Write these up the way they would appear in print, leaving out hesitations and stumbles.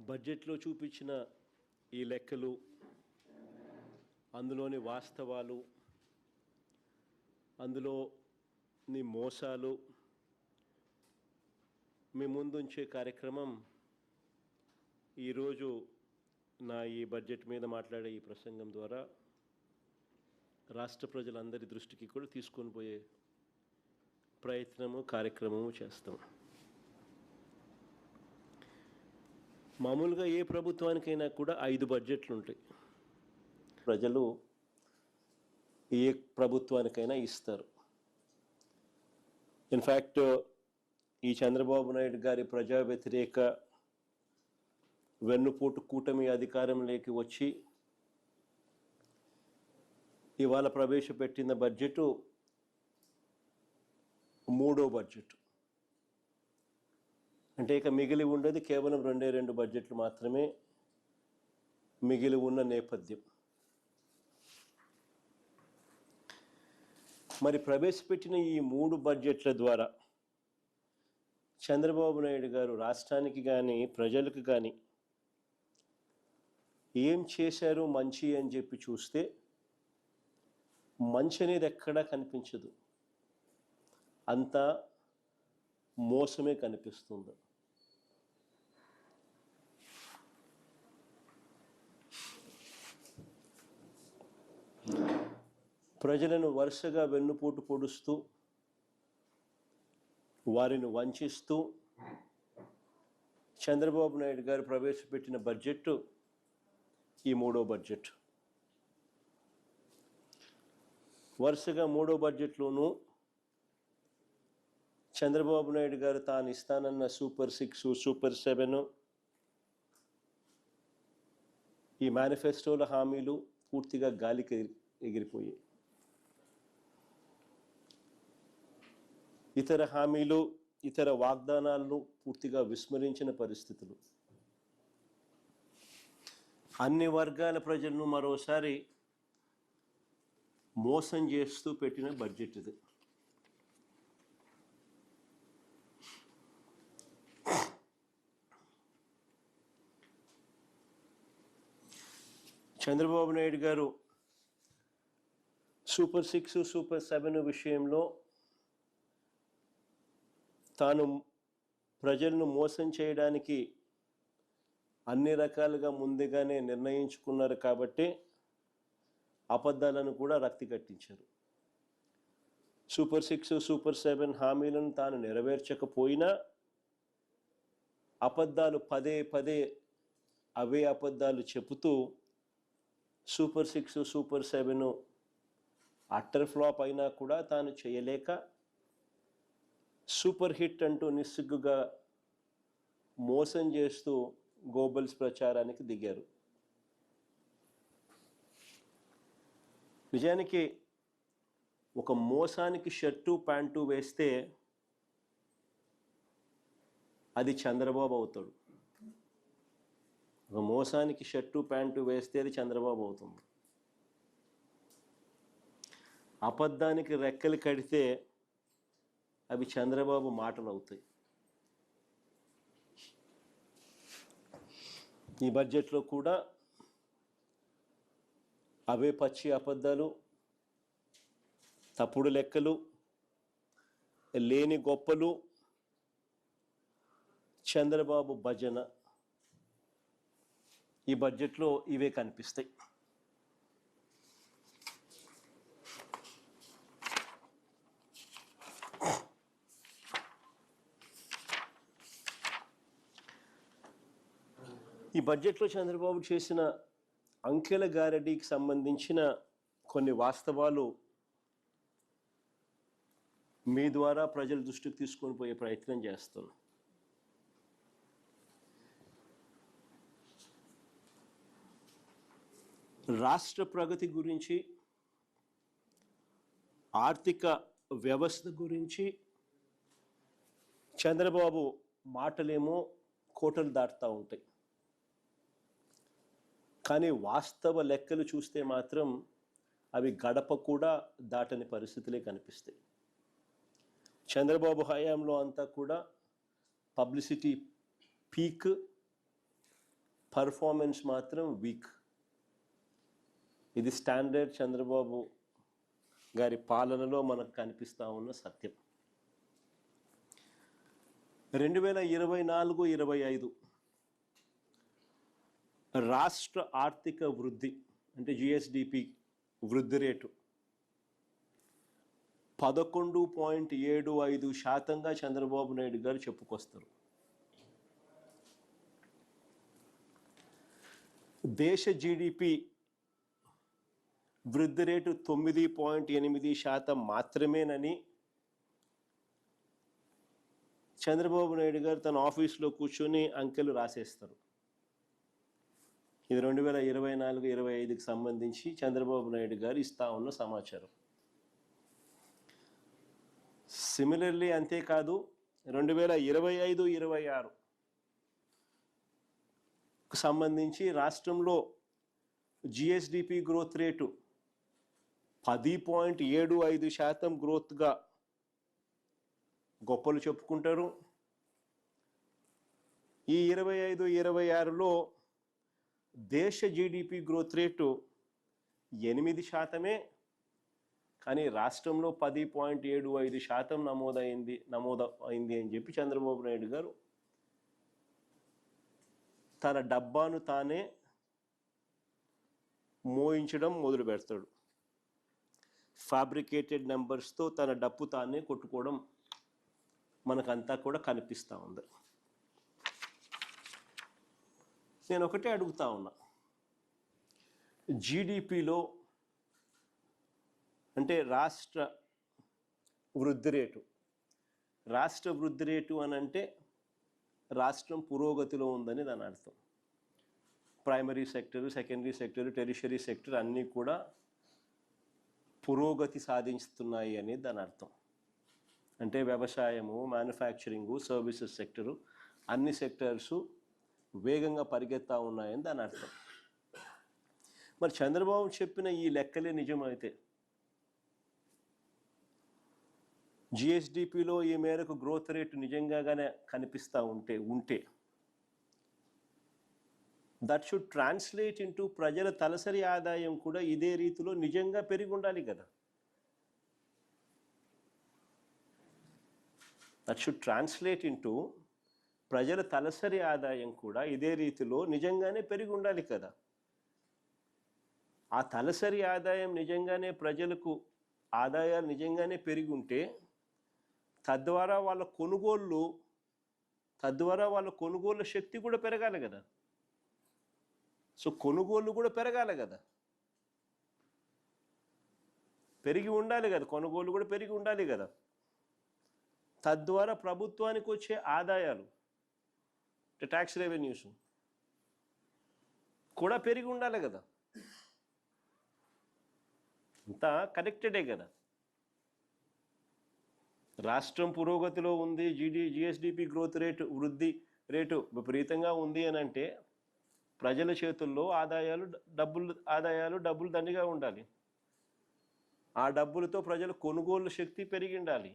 బడ్జెట్లో చూపించిన ఈ లెక్కలు, అందులోని వాస్తవాలు, అందులోని మోసాలు మీ ముందుంచే కార్యక్రమం ఈరోజు నా ఈ బడ్జెట్ మీద మాట్లాడే ఈ ప్రసంగం ద్వారా రాష్ట్ర ప్రజలందరి దృష్టికి కూడా తీసుకొని పోయే కార్యక్రమము చేస్తాం. మామూలుగా ఏ ప్రభుత్వానికైనా కూడా 5 బడ్జెట్లు ఉంటాయి. ప్రజలు ఏ ప్రభుత్వానికైనా ఇస్తారు. ఇన్ఫ్యాక్ట్ ఈ చంద్రబాబు నాయుడు గారి ప్రజా వ్యతిరేక వెన్నుపోటు కూటమి అధికారంలోకి వచ్చి ఇవాళ ప్రవేశపెట్టిన బడ్జెట్ 3వ బడ్జెట్. అంటే ఇక మిగిలి ఉండేది కేవలం 2 బడ్జెట్లు మాత్రమే మిగిలి ఉన్న నేపథ్యం. మరి ప్రవేశపెట్టిన ఈ 3 బడ్జెట్ల ద్వారా చంద్రబాబు నాయుడు గారు రాష్ట్రానికి కానీ ప్రజలకు కానీ ఏం చేశారు మంచి అని చెప్పి చూస్తే మంచి అనేది ఎక్కడా కనిపించదు, అంతా మోసమే కనిపిస్తుంది. ప్రజలను వరుసగా వెన్నుపోటు పొడుస్తూ, వారిని వంచిస్తూ చంద్రబాబు నాయుడు గారు ప్రవేశపెట్టిన బడ్జెట్ ఈ 3వ బడ్జెట్. వరుసగా 3వ బడ్జెట్లోనూ చంద్రబాబు నాయుడు గారు తాను ఇస్తానన్న సూపర్ 6, సూపర్ 7, ఈ మేనిఫెస్టోల హామీలు పూర్తిగా గాలికి ఎగిరిపోయాయి. ఇతర హామీలు, ఇతర వాగ్దానాలను పూర్తిగా విస్మరించిన పరిస్థితులు. అన్ని వర్గాల ప్రజలను మరోసారి మోసం చేస్తూ పెట్టిన బడ్జెట్ ఇది. చంద్రబాబు నాయుడు గారు సూపర్ 6, సూపర్ 7 విషయంలో తాను ప్రజలను మోసం చేయడానికి అన్ని రకాలుగా ముందుగానే నిర్ణయించుకున్నారు కాబట్టి అబద్ధాలను కూడా రక్తి కట్టించారు. సూపర్ 6, సూపర్ 7 హామీలను తాను నెరవేర్చకపోయినా అబద్ధాలు పదే అవే అబద్ధాలు చెబుతూ సూపర్ 6, సూపర్ 7 అట్టర్ ఫ్లాప్ అయినా కూడా తాను చేయలేక సూపర్ హిట్ అంటూ నిస్సిగ్గుగా మోసం చేస్తూ గోబల్స్ ప్రచారానికి దిగారు. నిజానికి ఒక మోసానికి షర్టు ప్యాంటు వేస్తే అది చంద్రబాబు అవుతాడు. ఒక మోసానికి షర్టు ప్యాంటు వేస్తే అది చంద్రబాబు అవుతుంది. అబద్ధానికి రెక్కలు కడితే అవి చంద్రబాబు మాటలు అవుతాయి. ఈ బడ్జెట్లో కూడా అవే పచ్చి అబద్ధాలు, తప్పుడు లెక్కలు, లేని గొప్పలు, చంద్రబాబు భజన ఈ బడ్జెట్లో ఇవే కనిపిస్తాయి. ఈ బడ్జెట్లో చంద్రబాబు చేసిన అంకెల గారడీకి సంబంధించిన కొన్ని వాస్తవాలు మీ ద్వారా ప్రజల దృష్టికి తీసుకొని పోయే ప్రయత్నం చేస్తున్నాను. రాష్ట్ర ప్రగతి గురించి, ఆర్థిక వ్యవస్థ గురించి చంద్రబాబు మాటలేమో కోటలు దాటుతూ ఉంటాయి, కానీ వాస్తవ లెక్కలు చూస్తే మాత్రం అవి గడప కూడా దాటని పరిస్థితులే కనిపిస్తాయి. చంద్రబాబు హయాంలో అంతా కూడా పబ్లిసిటీ పీక్, పర్ఫార్మెన్స్ మాత్రం వీక్. ఇది స్టాండర్డ్ చంద్రబాబు గారి పాలనలో మనకు కనిపిస్తూ ఉన్న సత్యం. 2024-25 రాష్ట్ర ఆర్థిక వృద్ధి అంటే జిఎస్డిపి వృద్ధి రేటు 11.75% చంద్రబాబు నాయుడు గారు చెప్పుకొస్తారు. దేశ జీడిపి వృద్ధి రేటు 9.8% మాత్రమేనని చంద్రబాబు నాయుడు గారు తన ఆఫీస్లో కూర్చొని అంకెలు రాసేస్తారు. ఇది 2024-25కి సంబంధించి చంద్రబాబు నాయుడు గారు ఇస్తా ఉన్న సమాచారం. సిమిలర్లీ అంతేకాదు 2025-26కు సంబంధించి రాష్ట్రంలో జిఎస్డిపి గ్రోత్ రేటు 10.75% గ్రోత్గా గొప్పలు చెప్పుకుంటారు. ఈ 25-26లో దేశ జీడిపి గ్రోత్ రేటు 8%, కానీ రాష్ట్రంలో 10.75% నమోదైంది అని చెప్పి చంద్రబాబు నాయుడు గారు తన డబ్బాను తానే మోయించడం మొదలు పెడతాడు. ఫ్యాబ్రికేటెడ్ నెంబర్స్తో తన డప్పు తానే కొట్టుకోవడం మనకంతా కూడా కనిపిస్తూ ఉంది. నేను ఒకటే అడుగుతా ఉన్నా, జీడిపిలో అంటే రాష్ట్ర వృద్ధి రేటు అని అంటే రాష్ట్రం పురోగతిలో ఉందని దాని అర్థం. Primary sector, secondary sector, tertiary sector అన్నీ కూడా పురోగతి సాధిస్తున్నాయి అనేది దాని అర్థం. అంటే వ్యవసాయము, మ్యానుఫ్యాక్చరింగు, సర్వీసెస్ సెక్టరు అన్ని సెక్టర్సు వేగంగా పరిగెత్తా ఉన్నాయని దాని అర్థం. మరి చంద్రబాబు చెప్పిన ఈ లెక్కలే నిజమైతే జిఎస్డిపిలో ఈ మేరకు గ్రోత్ రేటు నిజంగానే కనిపిస్తూ ఉంటే దట్ షుడ్ ట్రాన్స్లేట్ ఇంటూ ప్రజల తలసరి ఆదాయం కూడా ఇదే రీతిలో నిజంగా పెరిగి ఉండాలి కదా. దట్ షుడ్ ట్రాన్స్లేట్ ఇంటూ ప్రజల తలసరి ఆదాయం కూడా ఇదే రీతిలో నిజంగానే పెరిగి ఉండాలి కదా. ఆ తలసరి ఆదాయం నిజంగానే ప్రజలకు ఆదాయాలు నిజంగానే పెరిగి ఉంటే తద్వారా వాళ్ళ కొనుగోలు శక్తి కూడా పెరగాలి కదా. సో కొనుగోళ్ళు కూడా పెరగాలి కదా, పెరిగి ఉండాలి కదా, కొనుగోలు కూడా పెరిగి ఉండాలి కదా. తద్వారా ప్రభుత్వానికి వచ్చే ఆదాయాలు ట్యాక్స్ రెవెన్యూస్ కూడా పెరిగి ఉండాలి కదా. అంతా కనెక్టెడే కదా. రాష్ట్రం పురోగతిలో ఉంది, జిఎస్డిపి గ్రోత్ రేటు వృద్ధి రేటు విపరీతంగా ఉంది అని అంటే ప్రజల చేతుల్లో డబ్బులు దండిగా ఉండాలి. ఆ డబ్బులతో ప్రజల కొనుగోలు శక్తి పెరిగి ఉండాలి.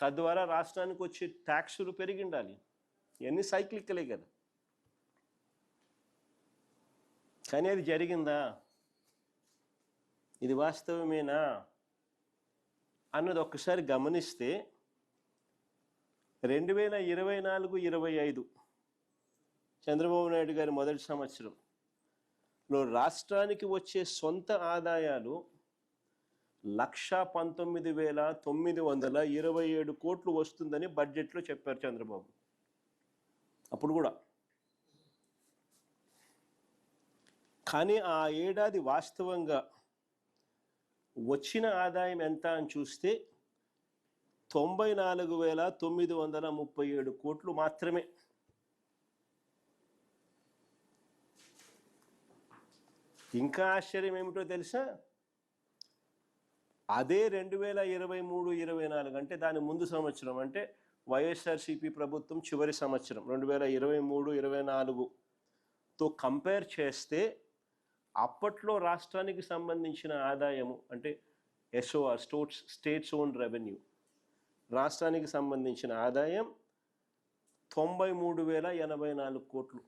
తద్వారా రాష్ట్రానికి వచ్చే ట్యాక్సులు పెరిగి ఉండాలి. ఇవన్నీ సైక్లికలే కదా. కానీ అది జరిగిందా, ఇది వాస్తవమేనా అన్నది ఒక్కసారి గమనిస్తే 2024-25 చంద్రబాబు నాయుడు గారి మొదటి సంవత్సరంలో రాష్ట్రానికి వచ్చే సొంత ఆదాయాలు 119,927 కోట్లు వస్తుందని బడ్జెట్లో చెప్పారు చంద్రబాబు. అప్పుడు కూడా కానీ ఆ ఏడాది వాస్తవంగా వచ్చిన ఆదాయం ఎంత అని చూస్తే 94,937 కోట్లు మాత్రమే. ఇంకా ఆశ్చర్యం ఏమిటో తెలుసా, అదే 2023-24 అంటే దాని ముందు సంవత్సరం, అంటే వైఎస్ఆర్సీపీ ప్రభుత్వం చివరి సంవత్సరం 2023-24తో కంపేర్ చేస్తే అప్పట్లో రాష్ట్రానికి సంబంధించిన ఆదాయము అంటే ఎస్ఓఆర్ స్టేట్స్ ఓన్ రెవెన్యూ రాష్ట్రానికి సంబంధించిన ఆదాయం 93,084 కోట్లు.